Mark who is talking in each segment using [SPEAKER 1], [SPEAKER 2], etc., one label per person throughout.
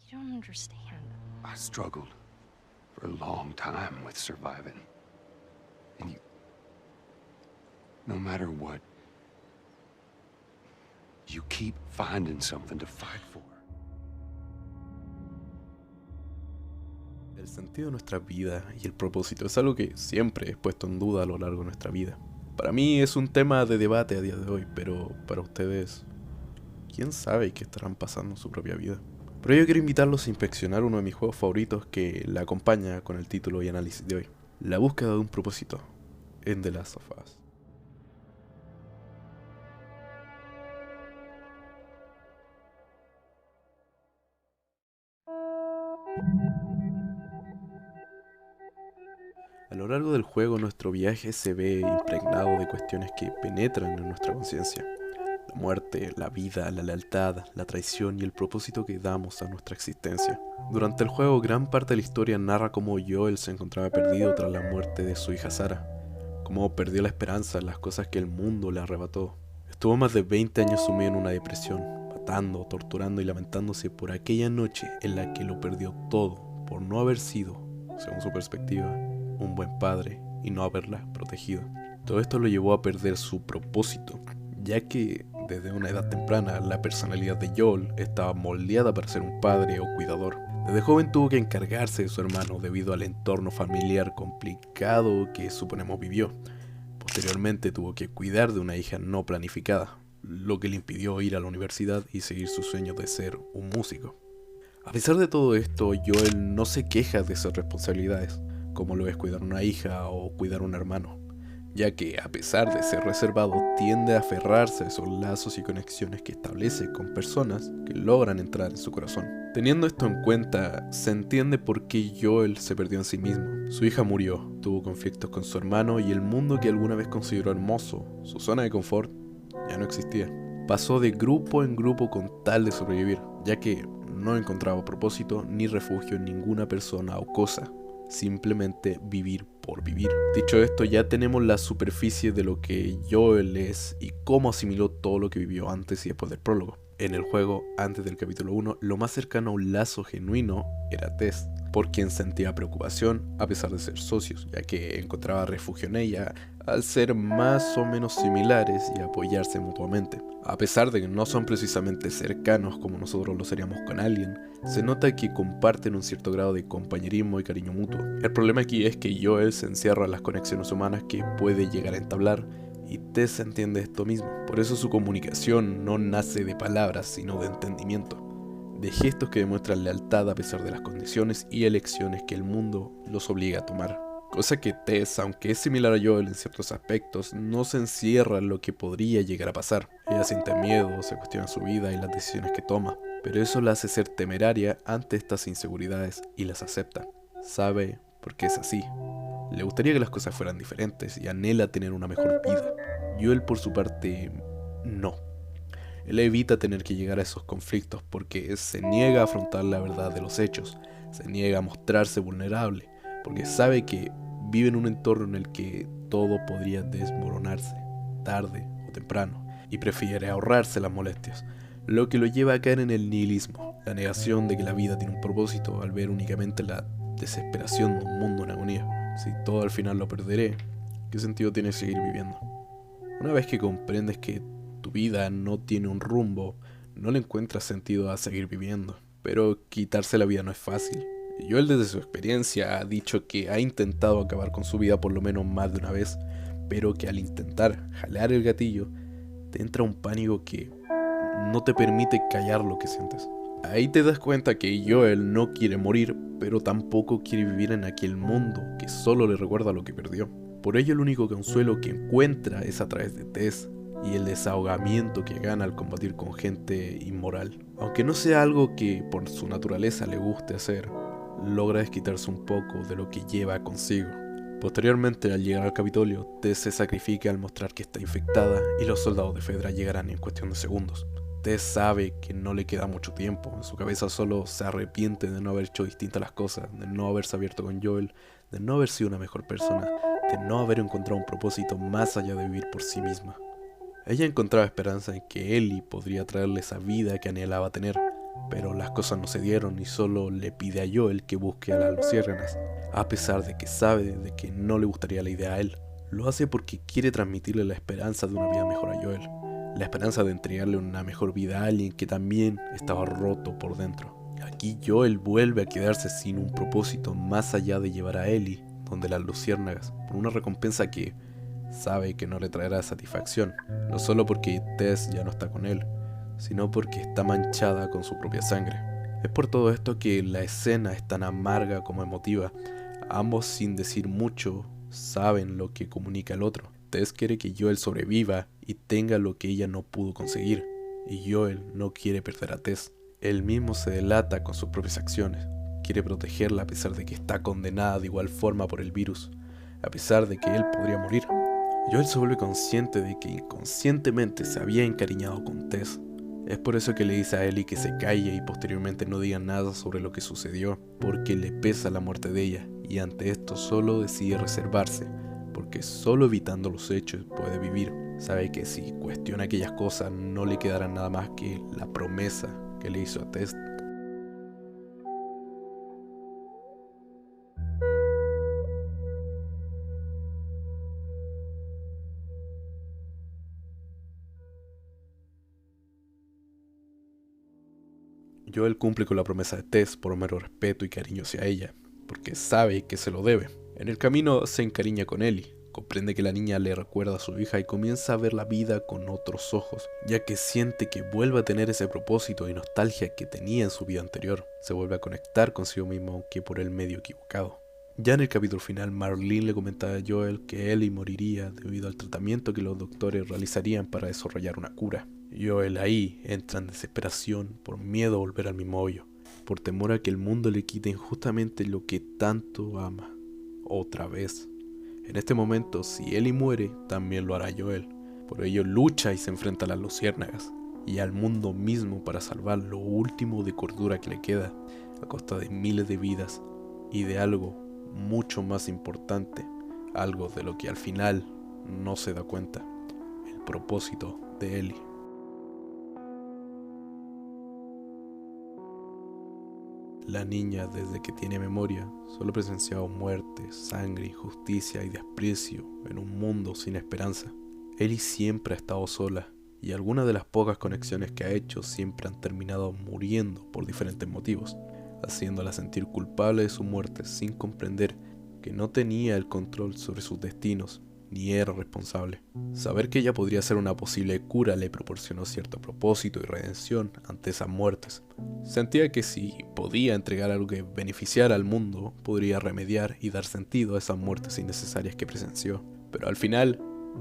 [SPEAKER 1] You don't understand.
[SPEAKER 2] I struggled for a long time with surviving. And no matter what, you keep finding something to fight for.
[SPEAKER 3] El sentido de nuestra vida y el propósito es algo que siempre he puesto en duda a lo largo de nuestra vida. Para mí es un tema de debate a día de hoy, pero para ustedes, ¿quién sabe qué estarán pasando en su propia vida? Pero yo quiero invitarlos a inspeccionar uno de mis juegos favoritos que la acompaña con el título y análisis de hoy. La búsqueda de un propósito en The Last of Us. A lo largo del juego nuestro viaje se ve impregnado de cuestiones que penetran en nuestra conciencia. La muerte, la vida, la lealtad, la traición y el propósito que damos a nuestra existencia. Durante el juego gran parte de la historia narra cómo Joel se encontraba perdido tras la muerte de su hija Sarah, cómo perdió la esperanza en las cosas que el mundo le arrebató. Estuvo más de 20 años sumido en una depresión, matando, torturando y lamentándose por aquella noche en la que lo perdió todo por no haber sido, según su perspectiva, un buen padre y no haberla protegido. Todo esto lo llevó a perder su propósito, ya que desde una edad temprana la personalidad de Joel estaba moldeada para ser un padre o cuidador. Desde joven tuvo que encargarse de su hermano debido al entorno familiar complicado que suponemos vivió. Posteriormente tuvo que cuidar de una hija no planificada, lo que le impidió ir a la universidad y seguir su sueño de ser un músico. A pesar de todo esto, Joel no se queja de esas responsabilidades, como lo es cuidar una hija o cuidar un hermano, ya que a pesar de ser reservado tiende a aferrarse a esos lazos y conexiones que establece con personas que logran entrar en su corazón. Teniendo esto en cuenta, se entiende por qué Joel se perdió en sí mismo. Su hija murió, tuvo conflictos con su hermano y el mundo que alguna vez consideró hermoso, su zona de confort, ya no existía. Pasó de grupo en grupo con tal de sobrevivir, ya que no encontraba propósito ni refugio en ninguna persona o cosa. Simplemente vivir por vivir. Dicho esto, ya tenemos la superficie de lo que Joel es y cómo asimiló todo lo que vivió antes y después del prólogo. En el juego, antes del capítulo 1, lo más cercano a un lazo genuino era Tess, por quien sentía preocupación a pesar de ser socios, ya que encontraba refugio en ella al ser más o menos similares y apoyarse mutuamente. A pesar de que no son precisamente cercanos como nosotros lo seríamos con alguien, se nota que comparten un cierto grado de compañerismo y cariño mutuo. El problema aquí es que Joel se encierra en las conexiones humanas que puede llegar a entablar y Tess entiende esto mismo. Por eso su comunicación no nace de palabras sino de entendimiento, de gestos que demuestran lealtad a pesar de las condiciones y elecciones que el mundo los obliga a tomar. Cosa que Tess, aunque es similar a Joel en ciertos aspectos, no se encierra en lo que podría llegar a pasar. Ella siente miedo, se cuestiona su vida y las decisiones que toma, pero eso la hace ser temeraria ante estas inseguridades y las acepta. Sabe por qué es así. Le gustaría que las cosas fueran diferentes y anhela tener una mejor vida. Joel por su parte, no. Él evita tener que llegar a esos conflictos porque se niega a afrontar la verdad de los hechos, se niega a mostrarse vulnerable, porque sabe que vive en un entorno en el que todo podría desmoronarse, tarde o temprano, y prefiere ahorrarse las molestias, lo que lo lleva a caer en el nihilismo, la negación de que la vida tiene un propósito al ver únicamente la desesperación de un mundo en agonía. Si todo al final lo perderé, ¿qué sentido tiene seguir viviendo? Una vez que comprendes que tu vida no tiene un rumbo, no le encuentras sentido a seguir viviendo. Pero quitarse la vida no es fácil. Joel desde su experiencia ha dicho que ha intentado acabar con su vida por lo menos más de una vez, pero que al intentar jalar el gatillo, te entra un pánico que no te permite callar lo que sientes. Ahí te das cuenta que Joel no quiere morir, pero tampoco quiere vivir en aquel mundo que solo le recuerda lo que perdió. Por ello el único consuelo que encuentra es a través de Tess y el desahogamiento que gana al combatir con gente inmoral. Aunque no sea algo que por su naturaleza le guste hacer, logra desquitarse un poco de lo que lleva consigo. Posteriormente, al llegar al Capitolio, Tess se sacrifica al mostrar que está infectada y los soldados de Fedra llegarán en cuestión de segundos. Tess sabe que no le queda mucho tiempo, en su cabeza solo se arrepiente de no haber hecho distintas las cosas, de no haberse abierto con Joel, de no haber sido una mejor persona, de no haber encontrado un propósito más allá de vivir por sí misma. Ella encontraba esperanza en que Ellie podría traerle esa vida que anhelaba tener, pero las cosas no se dieron y solo le pide a Joel que busque a las luciérnagas, a pesar de que sabe de que no le gustaría la idea a él. Lo hace porque quiere transmitirle la esperanza de una vida mejor a Joel, la esperanza de entregarle una mejor vida a alguien que también estaba roto por dentro. Aquí Joel vuelve a quedarse sin un propósito más allá de llevar a Ellie donde las luciérnagas, por una recompensa que sabe que no le traerá satisfacción, no solo porque Tess ya no está con él, sino porque está manchada con su propia sangre. Es por todo esto que la escena es tan amarga como emotiva. Ambos, sin decir mucho, saben lo que comunica el otro. Tess quiere que Joel sobreviva y tenga lo que ella no pudo conseguir, y Joel no quiere perder a Tess. Él mismo se delata con sus propias acciones. Quiere protegerla a pesar de que está condenada de igual forma por el virus, a pesar de que él podría morir. Joel se vuelve consciente de que inconscientemente se había encariñado con Tess. Es por eso que le dice a Ellie que se calle y posteriormente no diga nada sobre lo que sucedió, porque le pesa la muerte de ella, y ante esto solo decide reservarse, porque solo evitando los hechos puede vivir. Sabe que si cuestiona aquellas cosas no le quedará nada más que la promesa que le hizo a Tess. Joel cumple con la promesa de Tess por mero respeto y cariño hacia ella, porque sabe que se lo debe. En el camino se encariña con Ellie, comprende que la niña le recuerda a su hija y comienza a ver la vida con otros ojos, ya que siente que vuelve a tener ese propósito y nostalgia que tenía en su vida anterior. Se vuelve a conectar consigo mismo, aunque por el medio equivocado. Ya en el capítulo final, Marlene le comentaba a Joel que Ellie moriría debido al tratamiento que los doctores realizarían para desarrollar una cura. Joel ahí entra en desesperación por miedo a volver al mismo hoyo, por temor a que el mundo le quite injustamente lo que tanto ama, otra vez. En este momento, si Ellie muere, también lo hará Joel. Por ello lucha y se enfrenta a las luciérnagas y al mundo mismo para salvar lo último de cordura que le queda, a costa de miles de vidas y de algo mucho más importante, algo de lo que al final no se da cuenta: el propósito de Ellie. La niña, desde que tiene memoria, solo ha presenciado muerte, sangre, injusticia y desprecio en un mundo sin esperanza. Ellie siempre ha estado sola, y algunas de las pocas conexiones que ha hecho siempre han terminado muriendo por diferentes motivos, haciéndola sentir culpable de su muerte sin comprender que no tenía el control sobre sus destinos, ni era responsable. Saber que ella podría ser una posible cura le proporcionó cierto propósito y redención ante esas muertes. Sentía que si podía entregar algo que beneficiara al mundo, podría remediar y dar sentido a esas muertes innecesarias que presenció. Pero al final,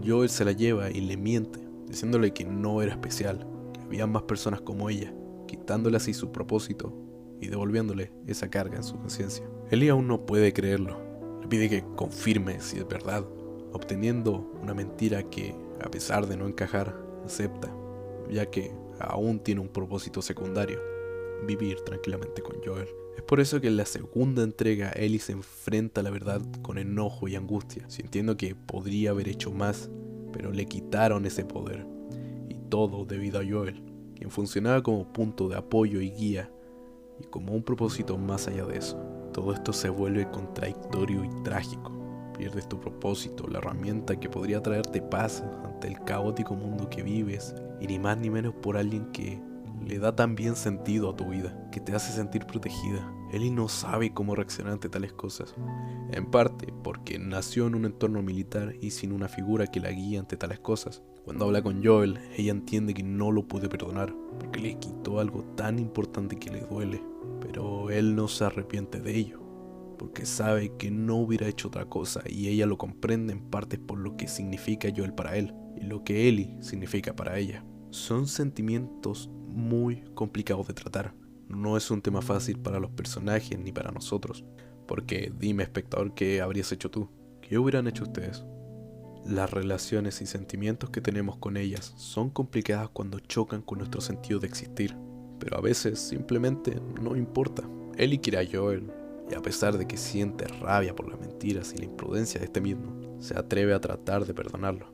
[SPEAKER 3] Joel se la lleva y le miente, diciéndole que no era especial, que había más personas como ella, quitándole así su propósito y devolviéndole esa carga en su conciencia. Ellie aún no puede creerlo, le pide que confirme si es verdad, obteniendo una mentira que, a pesar de no encajar, acepta, ya que aún tiene un propósito secundario: vivir tranquilamente con Joel. Es por eso que en la segunda entrega Ellie se enfrenta a la verdad con enojo y angustia, sintiendo que podría haber hecho más, pero le quitaron ese poder, y todo debido a Joel, quien funcionaba como punto de apoyo y guía, y como un propósito más allá de eso. Todo esto se vuelve contradictorio y trágico. Pierdes tu propósito, la herramienta que podría traerte paz ante el caótico mundo que vives, y ni más ni menos por alguien que le da también sentido a tu vida, que te hace sentir protegida. Ellie no sabe cómo reaccionar ante tales cosas, en parte porque nació en un entorno militar y sin una figura que la guíe ante tales cosas. Cuando habla con Joel, ella entiende que no lo puede perdonar, porque le quitó algo tan importante que le duele, pero él no se arrepiente de ello, porque sabe que no hubiera hecho otra cosa, y ella lo comprende en parte por lo que significa Joel para él, y lo que Ellie significa para ella. Son sentimientos muy complicados de tratar. No es un tema fácil para los personajes ni para nosotros, porque dime, espectador, ¿qué habrías hecho tú? ¿Qué hubieran hecho ustedes? Las relaciones y sentimientos que tenemos con ellas son complicadas cuando chocan con nuestro sentido de existir, pero a veces simplemente no importa. Ellie quiere a Joel, y a pesar de que siente rabia por las mentiras y la imprudencia de este mismo, se atreve a tratar de perdonarlo.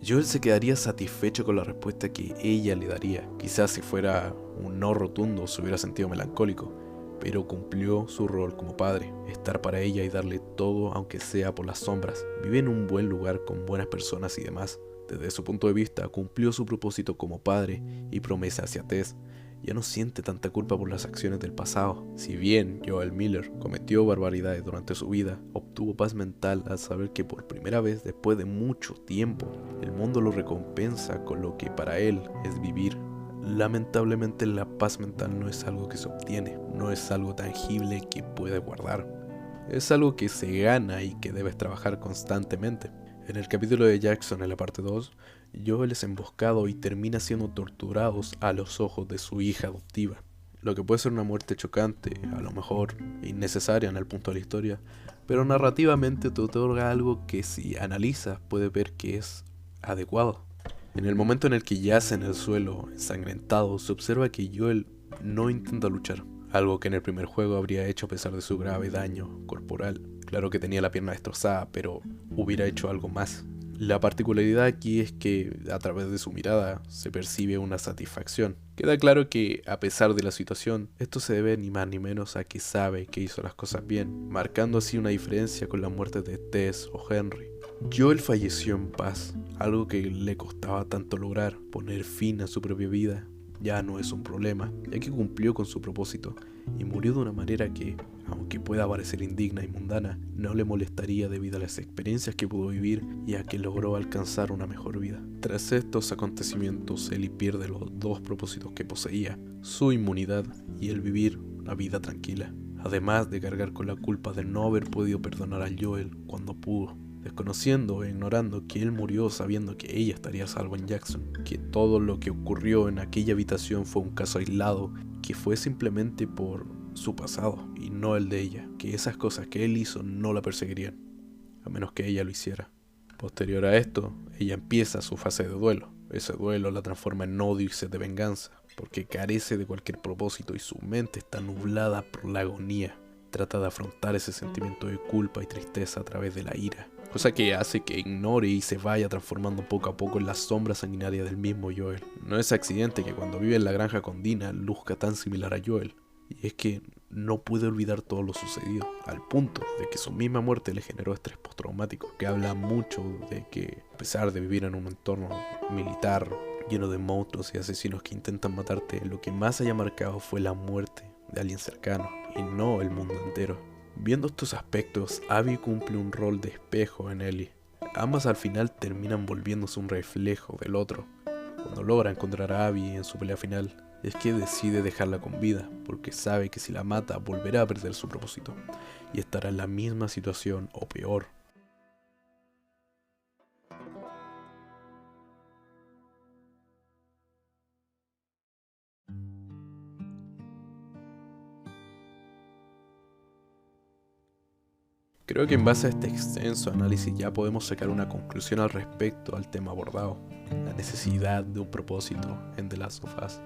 [SPEAKER 3] Joel se quedaría satisfecho con la respuesta que ella le daría. Quizás si fuera un no rotundo se hubiera sentido melancólico, pero cumplió su rol como padre, estar para ella y darle todo aunque sea por las sombras. Vive en un buen lugar con buenas personas y demás. Desde su punto de vista, cumplió su propósito como padre y promesa hacia Tess. Ya no siente tanta culpa por las acciones del pasado. Si bien Joel Miller cometió barbaridades durante su vida, obtuvo paz mental al saber que por primera vez después de mucho tiempo, el mundo lo recompensa con lo que para él es vivir. Lamentablemente la paz mental no es algo que se obtiene, no es algo tangible que puedes guardar. Es algo que se gana y que debes trabajar constantemente. En el capítulo de Jackson, en la parte 2, Joel es emboscado y termina siendo torturado a los ojos de su hija adoptiva. Lo que puede ser una muerte chocante, a lo mejor innecesaria en el punto de la historia, pero narrativamente te otorga algo que si analizas puedes ver que es adecuado. En el momento en el que yace en el suelo, ensangrentado, se observa que Joel no intenta luchar, algo que en el primer juego habría hecho a pesar de su grave daño corporal. Claro que tenía la pierna destrozada, pero hubiera hecho algo más. La particularidad aquí es que a través de su mirada se percibe una satisfacción. Queda claro que, a pesar de la situación, esto se debe ni más ni menos a que sabe que hizo las cosas bien, marcando así una diferencia con la muerte de Tess o Henry. Joel falleció en paz, algo que le costaba tanto lograr. Poner fin a su propia vida ya no es un problema, ya que cumplió con su propósito y murió de una manera que, aunque pueda parecer indigna y mundana, no le molestaría debido a las experiencias que pudo vivir y a que logró alcanzar una mejor vida. Tras estos acontecimientos, Ellie pierde los dos propósitos que poseía, su inmunidad y el vivir una vida tranquila, además de cargar con la culpa de no haber podido perdonar a Joel cuando pudo, desconociendo e ignorando que él murió sabiendo que ella estaría a salvo en Jackson, que todo lo que ocurrió en aquella habitación fue un caso aislado, que fue simplemente por su pasado y no el de ella, que esas cosas que él hizo no la perseguirían, a menos que ella lo hiciera. Posterior a esto, ella empieza su fase de duelo. Ese duelo la transforma en odio y sed de venganza, porque carece de cualquier propósito y su mente está nublada por la agonía. Trata de afrontar ese sentimiento de culpa y tristeza a través de la ira, cosa que hace que ignore y se vaya transformando poco a poco en la sombra sanguinaria del mismo Joel. No es accidente que cuando vive en la granja con Dina luzca tan similar a Joel, y es que no puede olvidar todo lo sucedido, al punto de que su misma muerte le generó estrés postraumático, que habla mucho de que, a pesar de vivir en un entorno militar lleno de monstruos y asesinos que intentan matarte, lo que más haya marcado fue la muerte de alguien cercano, y no el mundo entero. Viendo estos aspectos, Abby cumple un rol de espejo en Ellie. Ambas al final terminan volviéndose un reflejo del otro. Cuando logra encontrar a Abby en su pelea final, es que decide dejarla con vida, porque sabe que si la mata volverá a perder su propósito, y estará en la misma situación o peor. Creo que en base a este extenso análisis ya podemos sacar una conclusión al respecto al tema abordado, la necesidad de un propósito en The Last of Us.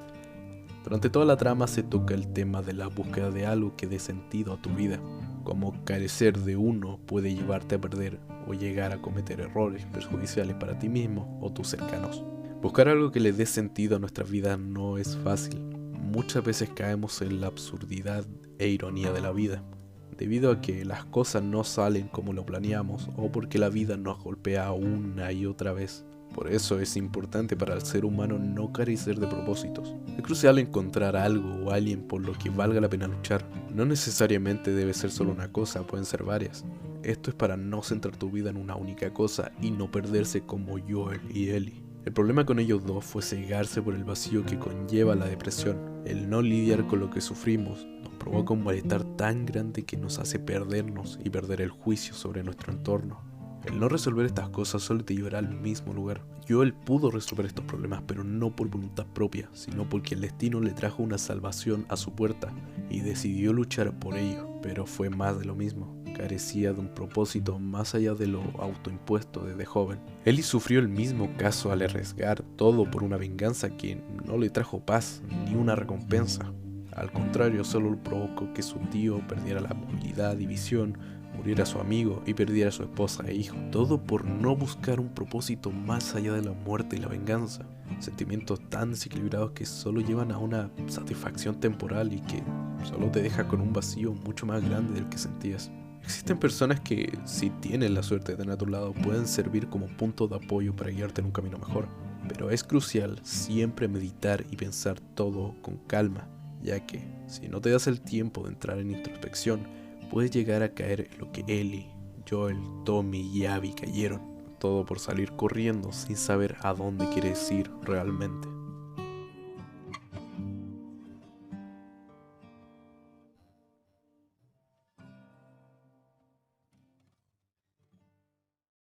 [SPEAKER 3] Durante toda la trama se toca el tema de la búsqueda de algo que dé sentido a tu vida, como carecer de uno puede llevarte a perder o llegar a cometer errores perjudiciales para ti mismo o tus cercanos. Buscar algo que le dé sentido a nuestra vida no es fácil. Muchas veces caemos en la absurdidad e ironía de la vida, debido a que las cosas no salen como lo planeamos o porque la vida nos golpea una y otra vez. Por eso es importante para el ser humano no carecer de propósitos. Es crucial encontrar algo o alguien por lo que valga la pena luchar. No necesariamente debe ser solo una cosa, pueden ser varias. Esto es para no centrar tu vida en una única cosa y no perderse como Joel y Ellie. El problema con ellos dos fue cegarse por el vacío que conlleva la depresión. El no lidiar con lo que sufrimos nos provoca un malestar tan grande que nos hace perdernos y perder el juicio sobre nuestro entorno. El no resolver estas cosas solo te llevará al mismo lugar. Joel pudo resolver estos problemas, pero no por voluntad propia, sino porque el destino le trajo una salvación a su puerta y decidió luchar por ello, pero fue más de lo mismo. Carecía de un propósito más allá de lo autoimpuesto desde joven. Ellie sufrió el mismo caso al arriesgar todo por una venganza que no le trajo paz ni una recompensa. Al contrario, solo provocó que su tío perdiera la movilidad y visión, muriera su amigo y perdiera a su esposa e hijo. Todo por no buscar un propósito más allá de la muerte y la venganza. Sentimientos tan desequilibrados que solo llevan a una satisfacción temporal y que solo te deja con un vacío mucho más grande del que sentías. Existen personas que, si tienen la suerte de tener a tu lado, pueden servir como punto de apoyo para guiarte en un camino mejor. Pero es crucial siempre meditar y pensar todo con calma, ya que si no te das el tiempo de entrar en introspección, puedes llegar a caer en lo que Ellie, Joel, Tommy y Abby cayeron. Todo por salir corriendo sin saber a dónde quieres ir realmente.